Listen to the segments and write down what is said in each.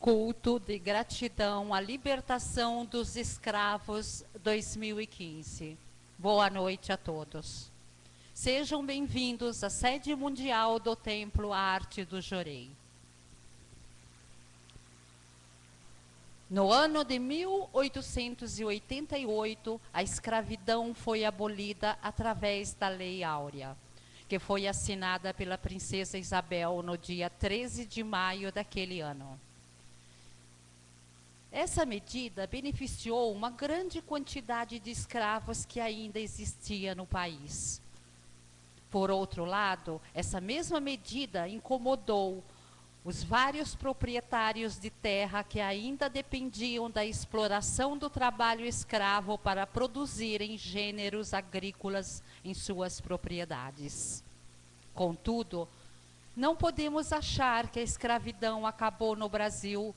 Culto de gratidão à libertação dos escravos 2015. Boa noite a todos. Sejam bem-vindos à sede mundial do Templo Arte do Jorei. No ano de 1888, a escravidão foi abolida através da Lei Áurea, que foi assinada pela princesa Isabel no dia 13 de maio daquele ano. Essa medida beneficiou uma grande quantidade de escravos que ainda existia no país. Por outro lado, essa mesma medida incomodou os vários proprietários de terra que ainda dependiam da exploração do trabalho escravo para produzirem gêneros agrícolas em suas propriedades. Contudo, não podemos achar que a escravidão acabou no Brasil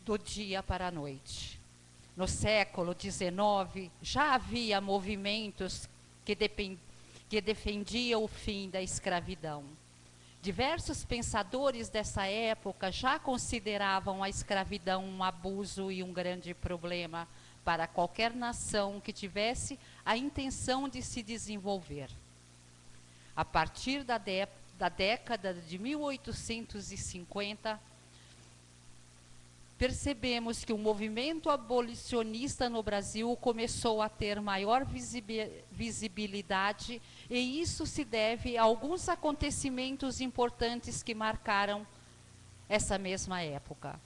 do dia para a noite. No século XIX, já havia movimentos que defendiam o fim da escravidão. Diversos pensadores dessa época já consideravam a escravidão um abuso e um grande problema para qualquer nação que tivesse a intenção de se desenvolver. A partir da década de 1850, percebemos que o movimento abolicionista no Brasil começou a ter maior visibilidade, e isso se deve a alguns acontecimentos importantes que marcaram essa mesma época.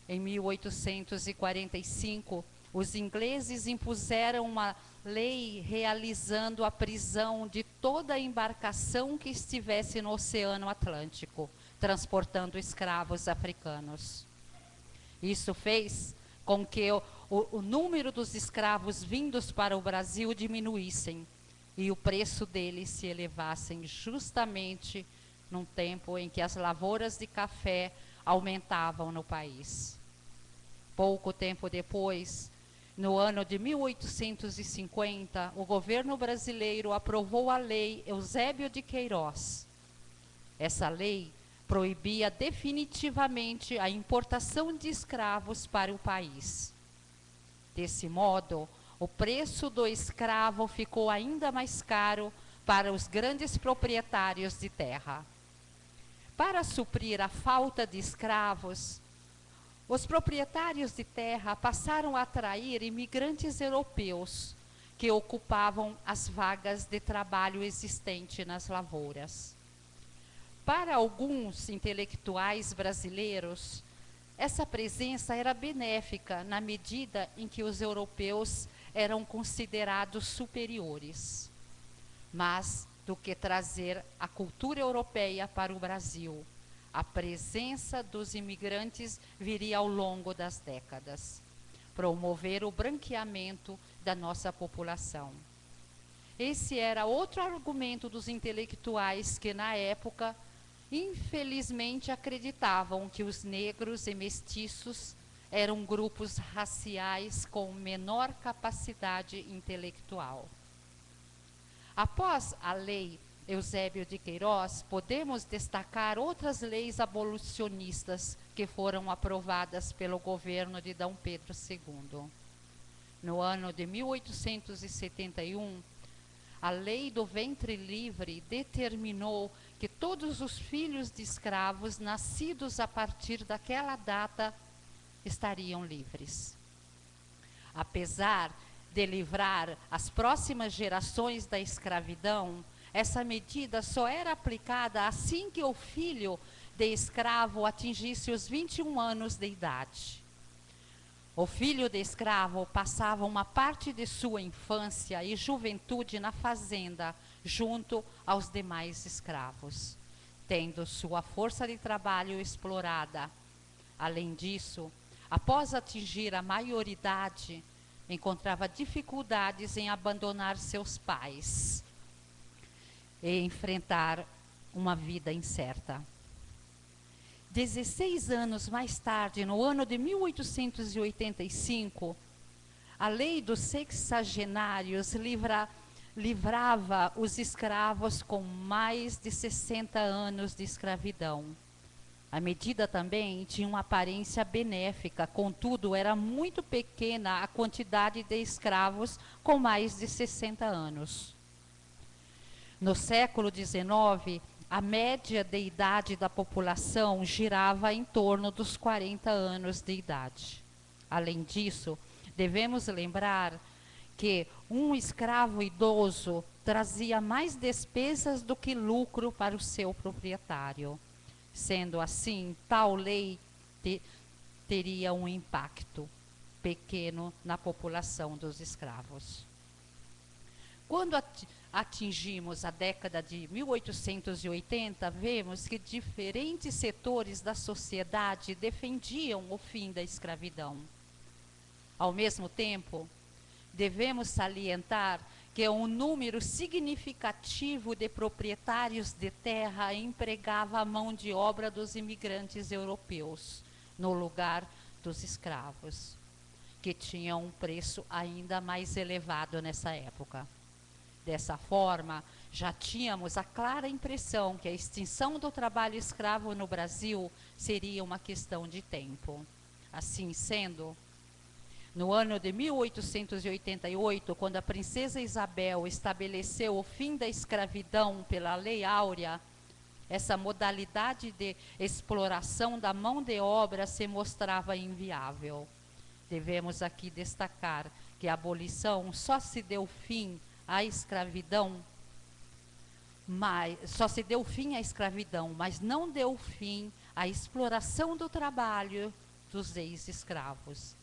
Em 1845, os ingleses impuseram uma lei realizando a prisão de toda a embarcação que estivesse no Oceano Atlântico, transportando escravos africanos. Isso fez com que o número dos escravos vindos para o Brasil diminuíssem e o preço deles se elevassem justamente num tempo em que as lavouras de café aumentavam no país. Pouco tempo depois, no ano de 1850, o governo brasileiro aprovou a Lei Eusébio de Queiroz. Essa lei proibia definitivamente a importação de escravos para o país. Desse modo, o preço do escravo ficou ainda mais caro para os grandes proprietários de terra. Para suprir a falta de escravos, os proprietários de terra passaram a atrair imigrantes europeus que ocupavam as vagas de trabalho existentes nas lavouras. Para alguns intelectuais brasileiros, essa presença era benéfica na medida em que os europeus eram considerados superiores. Mas, do que trazer a cultura europeia para o Brasil, a presença dos imigrantes viria ao longo das décadas, promover o branqueamento da nossa população. Esse era outro argumento dos intelectuais que, na época, infelizmente acreditavam que os negros e mestiços eram grupos raciais com menor capacidade intelectual. Após a Lei Eusébio de Queiroz, podemos destacar outras leis abolicionistas que foram aprovadas pelo governo de D. Pedro II. No ano de 1871, a Lei do Ventre Livre determinou que todos os filhos de escravos nascidos a partir daquela data estariam livres. Apesar de livrar as próximas gerações da escravidão, essa medida só era aplicada assim que o filho de escravo atingisse os 21 anos de idade. O filho de escravo passava uma parte de sua infância e juventude na fazenda, junto aos demais escravos, tendo sua força de trabalho explorada. Além disso, após atingir a maioridade, encontrava dificuldades em abandonar seus pais e enfrentar uma vida incerta. 16 anos mais tarde, no ano de 1885, a Lei dos Sexagenários livrava os escravos com mais de 60 anos de escravidão. A medida também tinha uma aparência benéfica, contudo, era muito pequena a quantidade de escravos com mais de 60 anos. No século XIX, a média de idade da população girava em torno dos 40 anos de idade. Além disso, devemos lembrar que um escravo idoso trazia mais despesas do que lucro para o seu proprietário. Sendo assim, tal lei teria um impacto pequeno na população dos escravos. Quando atingimos a década de 1880, vemos que diferentes setores da sociedade defendiam o fim da escravidão. Ao mesmo tempo, devemos salientar que um número significativo de proprietários de terra empregava a mão de obra dos imigrantes europeus, no lugar dos escravos, que tinham um preço ainda mais elevado nessa época. Dessa forma, já tínhamos a clara impressão que a extinção do trabalho escravo no Brasil seria uma questão de tempo. Assim sendo, no ano de 1888, quando a princesa Isabel estabeleceu o fim da escravidão pela Lei Áurea, essa modalidade de exploração da mão de obra se mostrava inviável. Devemos aqui destacar que a abolição só se deu fim à escravidão, mas não deu fim à exploração do trabalho dos ex-escravos.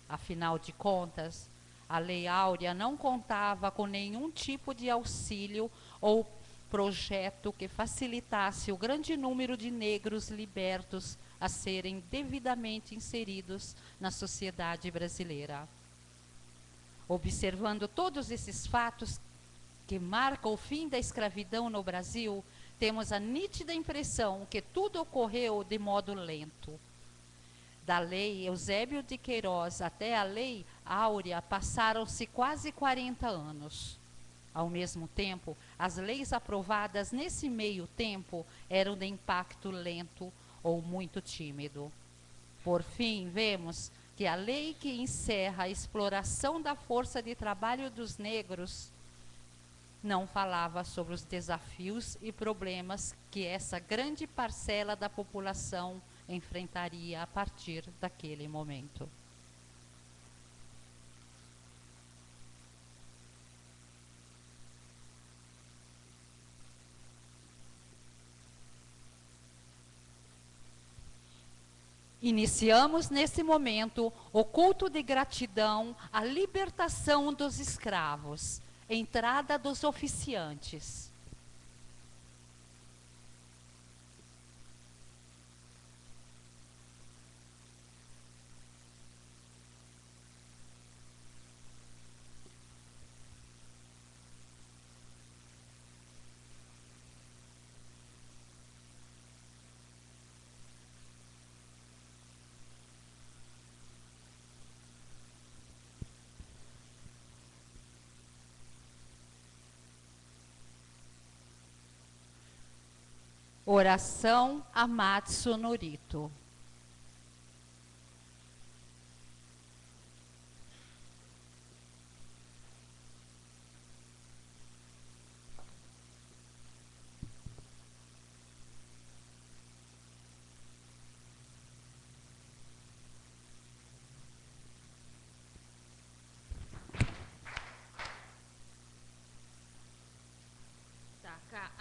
Afinal de contas, a Lei Áurea não contava com nenhum tipo de auxílio ou projeto que facilitasse o grande número de negros libertos a serem devidamente inseridos na sociedade brasileira. Observando todos esses fatos que marcam o fim da escravidão no Brasil, temos a nítida impressão que tudo ocorreu de modo lento. Da Lei Eusébio de Queiroz até a Lei Áurea passaram-se quase 40 anos. Ao mesmo tempo, as leis aprovadas nesse meio tempo eram de impacto lento ou muito tímido. Por fim, vemos que a lei que encerra a exploração da força de trabalho dos negros não falava sobre os desafios e problemas que essa grande parcela da população enfrentaria a partir daquele momento. Iniciamos nesse momento o culto de gratidão à libertação dos escravos, entrada dos oficiantes. Oração a Matsu Norito.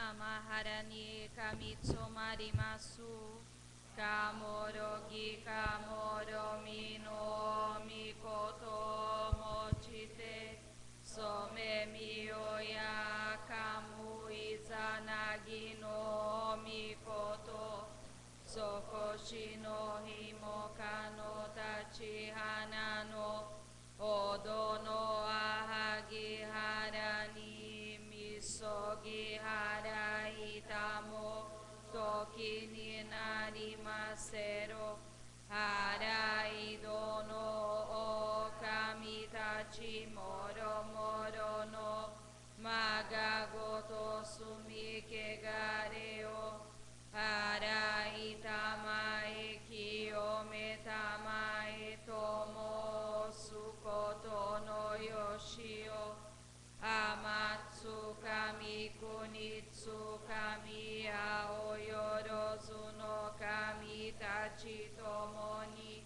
Amaharani kamitsu marimasu kamorogi kamoro mino mikoto mochite some miyoya kamu izanagi no mikoto sokoshi no himoka no tachi hana no odo no ahagi harani Sogi hara itamo toki ni narimasero hara idono o kamitachi moro moro no magagoto sumike gareo hara itama ちともに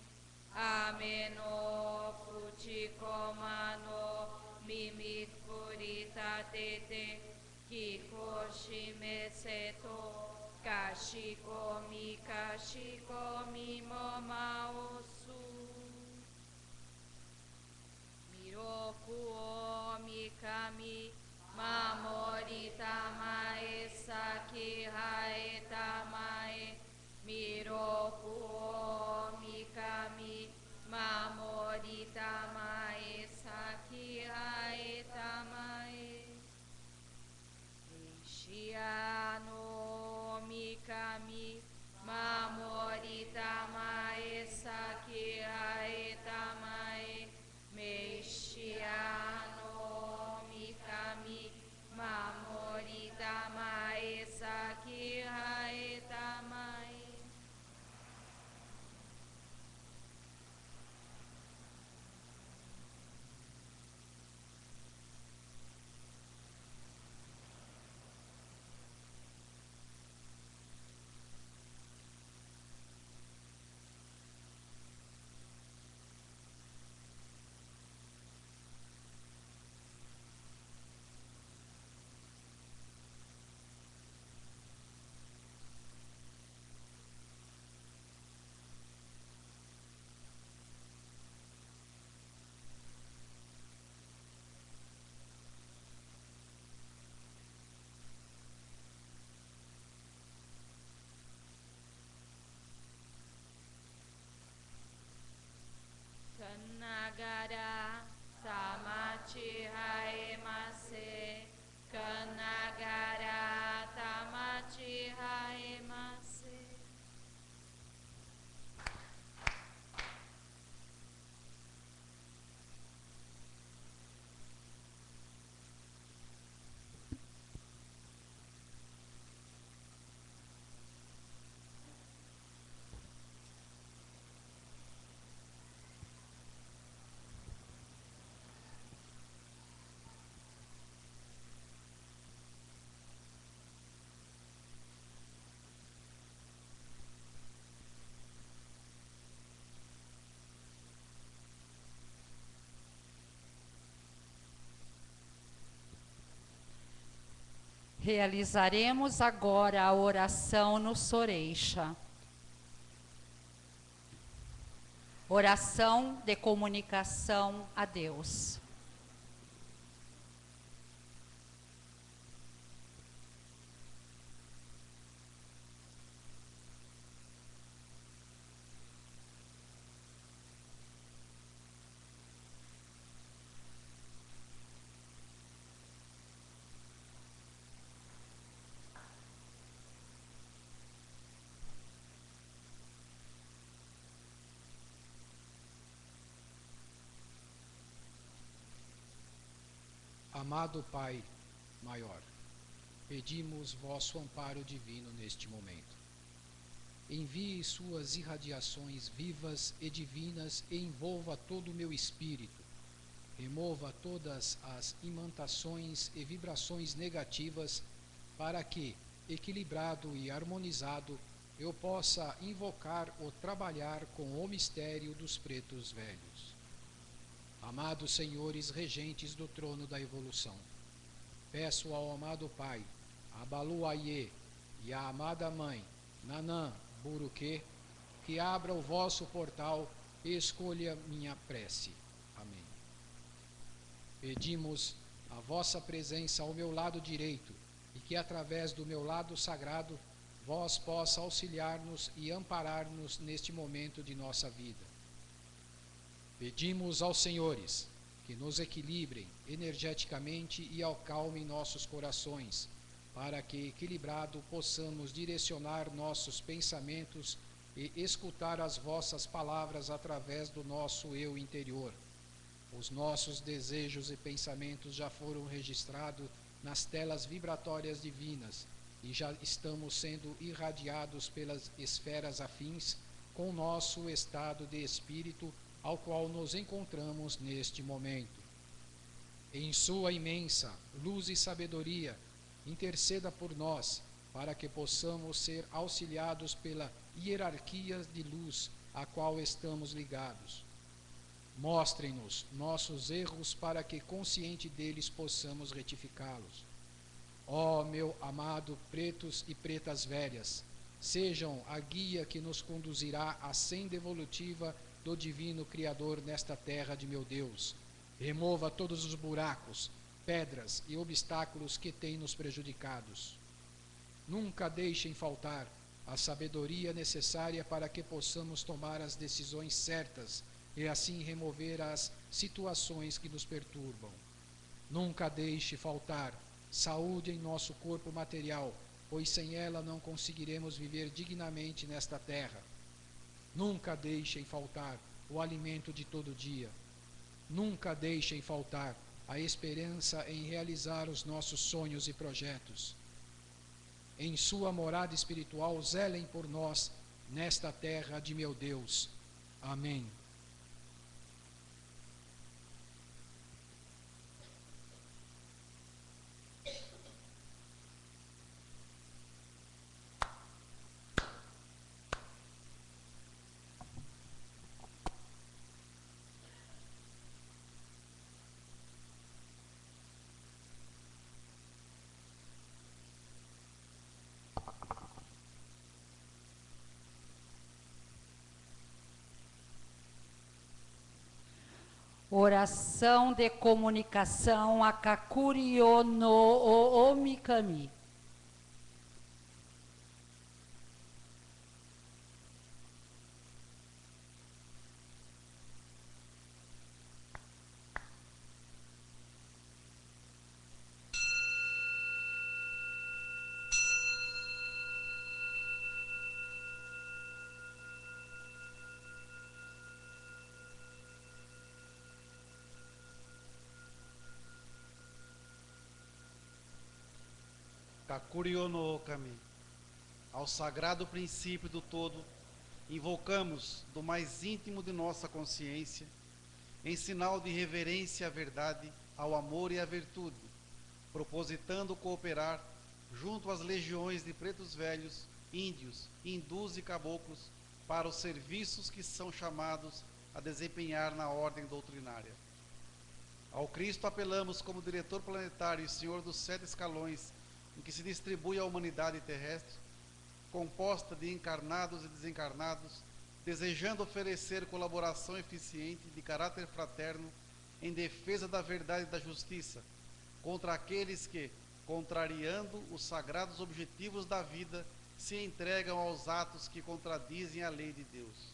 雨の淵駒の耳くり立てて聞こしめせとかしこみもまおすみろくをみかみ守りたまえさきはえたまえみろくをみかみ守りたまえさきはえたまえしあのみかみ守りたまえさきはえたまえめしあのみかみ守りたまえさきはえたまえKanagara tamachi haemase Kanagara tamachi haemase Realizaremos agora a oração no Soreixa. Oração de comunicação a Deus. Amado Pai maior, pedimos vosso amparo divino neste momento. Envie suas irradiações vivas e divinas e envolva todo o meu espírito. Remova todas as imantações e vibrações negativas para que, equilibrado e harmonizado, eu possa invocar ou trabalhar com o mistério dos pretos velhos. Amados senhores regentes do trono da evolução, peço ao amado Pai, a Balu Aie e à amada Mãe, Nanã Buruque, que abra o vosso portal e escolha minha prece. Amém. Pedimos a vossa presença ao meu lado direito e que através do meu lado sagrado vós possa auxiliar-nos e amparar-nos neste momento de nossa vida. Pedimos aos senhores que nos equilibrem energeticamente e acalmem nossos corações, para que, equilibrado, possamos direcionar nossos pensamentos e escutar as vossas palavras através do nosso eu interior. Os nossos desejos e pensamentos já foram registrados nas telas vibratórias divinas e já estamos sendo irradiados pelas esferas afins com o nosso estado de espírito ao qual nos encontramos neste momento. Em sua imensa luz e sabedoria, interceda por nós para que possamos ser auxiliados pela hierarquia de luz a qual estamos ligados. Mostrem-nos nossos erros para que, consciente deles, possamos retificá-los. Ó meu amado pretos e pretas velhas, sejam a guia que nos conduzirá à senda evolutiva do divino Criador nesta terra de meu Deus. Remova todos os buracos, pedras e obstáculos que têm nos prejudicados. Nunca deixem faltar a sabedoria necessária para que possamos tomar as decisões certas e assim remover as situações que nos perturbam. Nunca deixe faltar saúde em nosso corpo material, pois sem ela não conseguiremos viver dignamente nesta terra. Nunca deixem faltar o alimento de todo dia. Nunca deixem faltar a esperança em realizar os nossos sonhos e projetos. Em sua morada espiritual, zelem por nós nesta terra de meu Deus. Amém. Oração de comunicação a Kakurio no Omikami. Kakurio no Okami, ao sagrado princípio do todo, invocamos do mais íntimo de nossa consciência, em sinal de reverência à verdade, ao amor e à virtude, propositando cooperar junto às legiões de pretos velhos, índios, hindus e caboclos para os serviços que são chamados a desempenhar na ordem doutrinária. Ao Cristo apelamos como diretor planetário e senhor dos 7 escalões em que se distribui a humanidade terrestre, composta de encarnados e desencarnados, desejando oferecer colaboração eficiente de caráter fraterno em defesa da verdade e da justiça, contra aqueles que, contrariando os sagrados objetivos da vida, se entregam aos atos que contradizem a lei de Deus.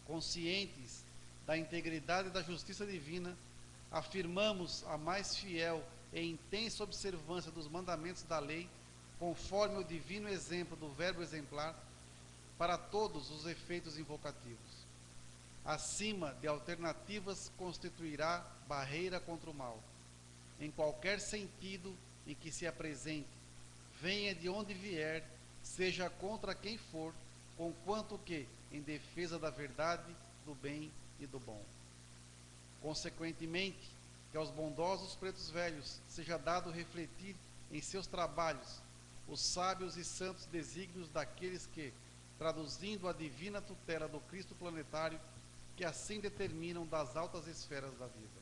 Conscientes da integridade e da justiça divina, afirmamos a mais fiel e intensa observância dos mandamentos da lei, conforme o divino exemplo do verbo exemplar, para todos os efeitos invocativos. Acima de alternativas constituirá barreira contra o mal, em qualquer sentido em que se apresente, venha de onde vier, seja contra quem for, conquanto que em defesa da verdade, do bem e do bom. Consequentemente, que aos bondosos pretos velhos seja dado refletir em seus trabalhos os sábios e santos desígnios daqueles que, traduzindo a divina tutela do Cristo planetário, que assim determinam das altas esferas da vida.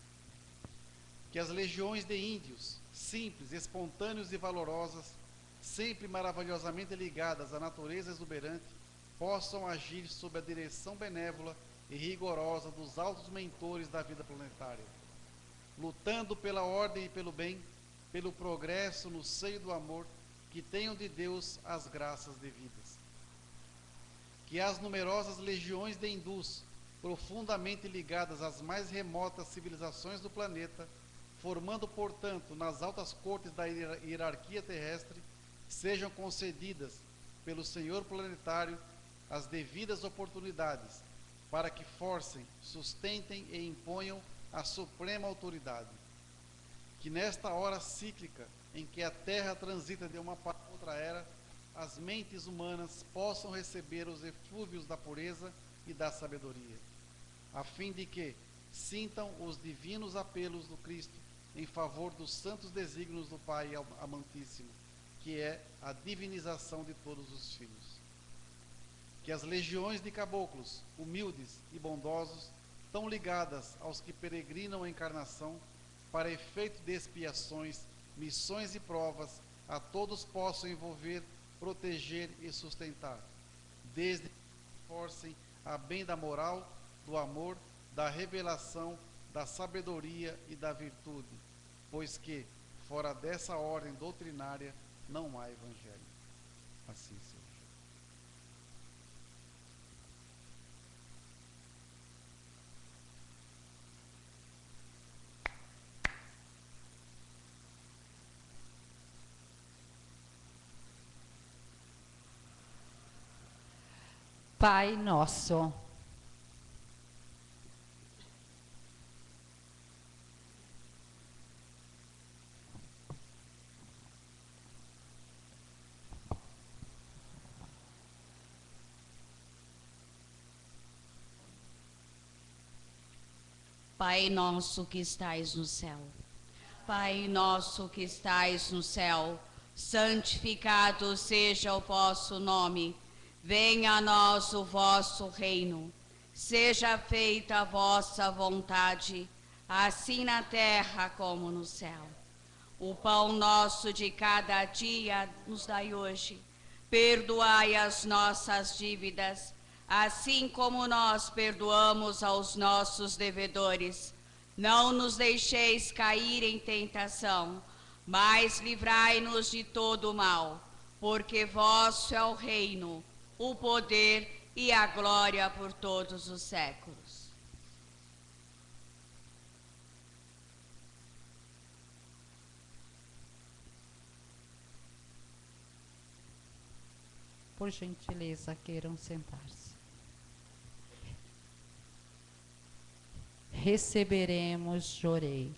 Que as legiões de índios, simples, espontâneos e valorosas, sempre maravilhosamente ligadas à natureza exuberante, possam agir sob a direção benévola e rigorosa dos altos mentores da vida planetária, lutando pela ordem e pelo bem, pelo progresso no seio do amor, que tenham de Deus as graças devidas. Que as numerosas legiões de hindus, profundamente ligadas às mais remotas civilizações do planeta, formando, portanto, nas altas cortes da hierarquia terrestre, sejam concedidas pelo Senhor planetário as devidas oportunidades, para que forcem, sustentem e imponham a suprema autoridade. Que nesta hora cíclica, em que a Terra transita de uma para outra era, as mentes humanas possam receber os eflúvios da pureza e da sabedoria, a fim de que sintam os divinos apelos do Cristo em favor dos santos desígnios do Pai amantíssimo, que é a divinização de todos os filhos. Que as legiões de caboclos, humildes e bondosos, tão ligadas aos que peregrinam a encarnação, para efeito de expiações, missões e provas, a todos possam envolver, proteger e sustentar, desde que forcem a bem da moral, do amor, da revelação, da sabedoria e da virtude, pois que, fora dessa ordem doutrinária, não há evangelho. Assim seja. Pai nosso, Pai nosso que estais no céu, Pai nosso que estais no céu, santificado seja o vosso nome. Venha a nós o vosso reino. Seja feita a vossa vontade, assim na terra como no céu. O pão nosso de cada dia nos dai hoje. Perdoai as nossas dívidas, assim como nós perdoamos aos nossos devedores. Não nos deixeis cair em tentação, mas livrai-nos de todo o mal, porque vosso é o reino, o poder e a glória por todos os séculos. por gentileza, queiram sentar-se. Receberemos, jorei.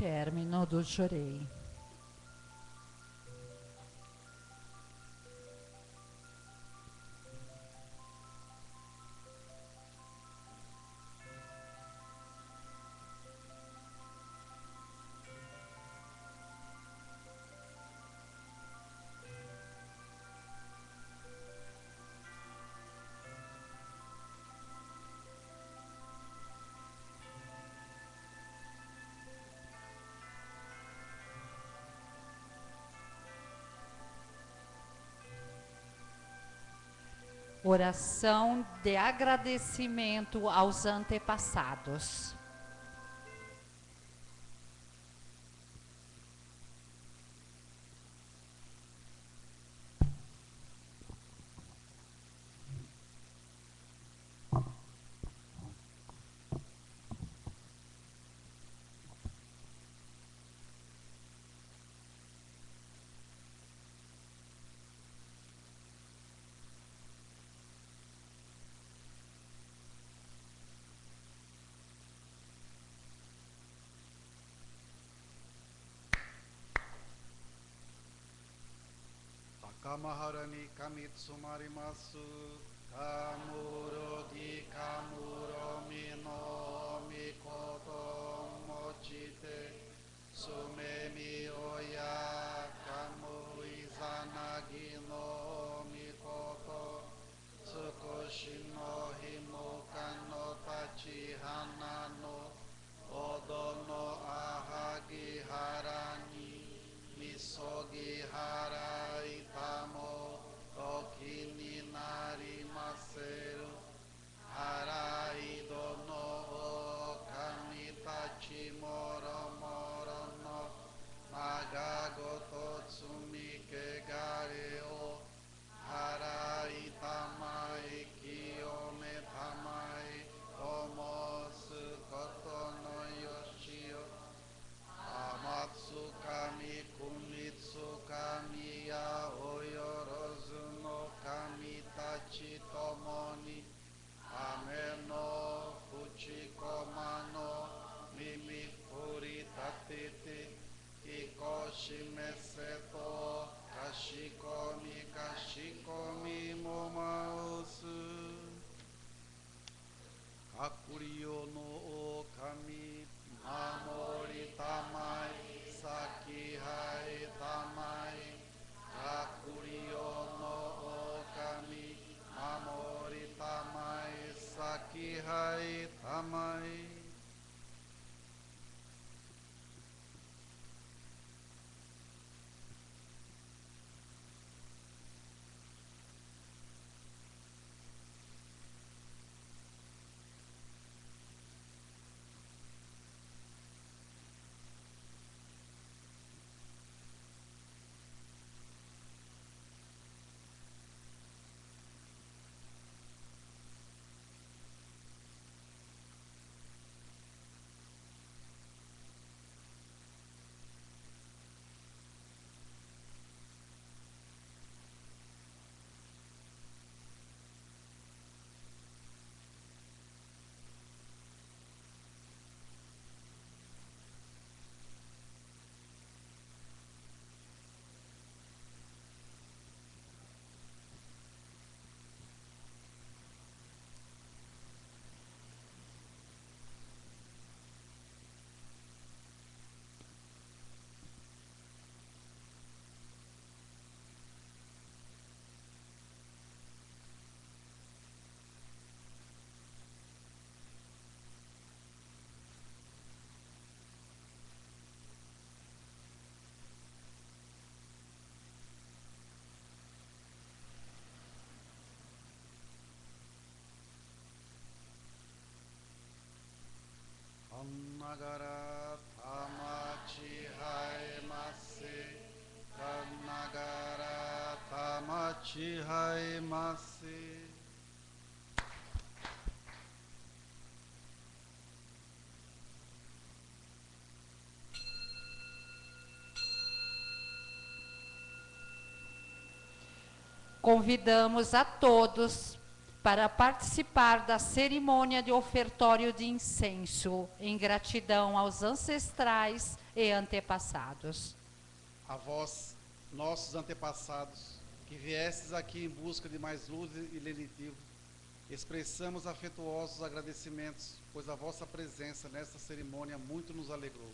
término do Chorei. Oração de agradecimento aos antepassados. Kamaharani kamitsu marimasu, kamurogi kamuromi no mikoto mochite, sumemi oya kamu izanagi no mikoto, tsukoshi no himoka no tachi hana no, odo no ahagi harani, misogi harai tamo, toki ni narimaseru, harai dono o kamitachi moro moro no, magago totsumi kegare o, harai tamai kiyome tamai, tomosu koto no yoshio, amatsu kami kumitsu kami ya oyorozu no kami tachi tomoni, ame no fuchi komano mimi furi tatete, ikoshime seto kashikomi momausu, kakurio no okami mamori tamai, sakihai tamai, kakurio no okami mamori tamai, sakihai tamai. Kannagara tamachi haimase, Kannagara tamachi haimase. Convidamos a todos para participar da cerimônia de ofertório de incenso, em gratidão aos ancestrais e antepassados. A vós, nossos antepassados, que viestes aqui em busca de mais luz e lenitivo, expressamos afetuosos agradecimentos, pois a vossa presença nesta cerimônia muito nos alegrou.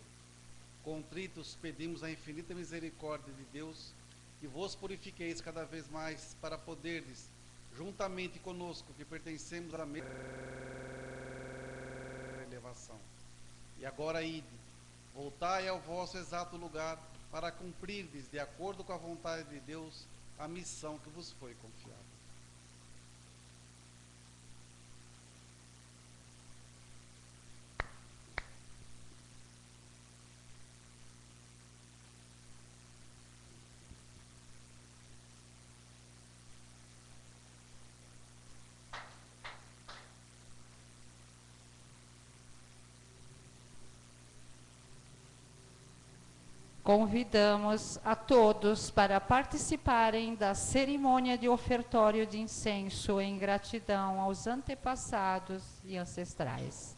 Contritos, pedimos a infinita misericórdia de Deus que vos purifiqueis cada vez mais para poderdes, juntamente conosco, que pertencemos à mesma elevação. E agora ide, voltai ao vosso exato lugar para cumprirdes, de acordo com a vontade de Deus, a missão que vos foi confiada. Convidamos a todos para participarem da cerimônia de ofertório de incenso em gratidão aos antepassados e ancestrais.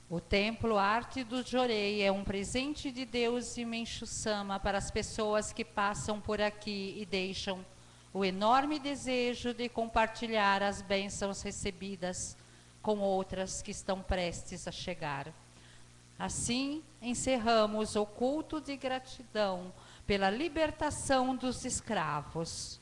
O Templo Arte do Jorei é um presente de Deus e Menchu-sama para as pessoas que passam por aqui e deixam o enorme desejo de compartilhar as bênçãos recebidas com outras que estão prestes a chegar. Assim, encerramos o culto de gratidão pela libertação dos escravos.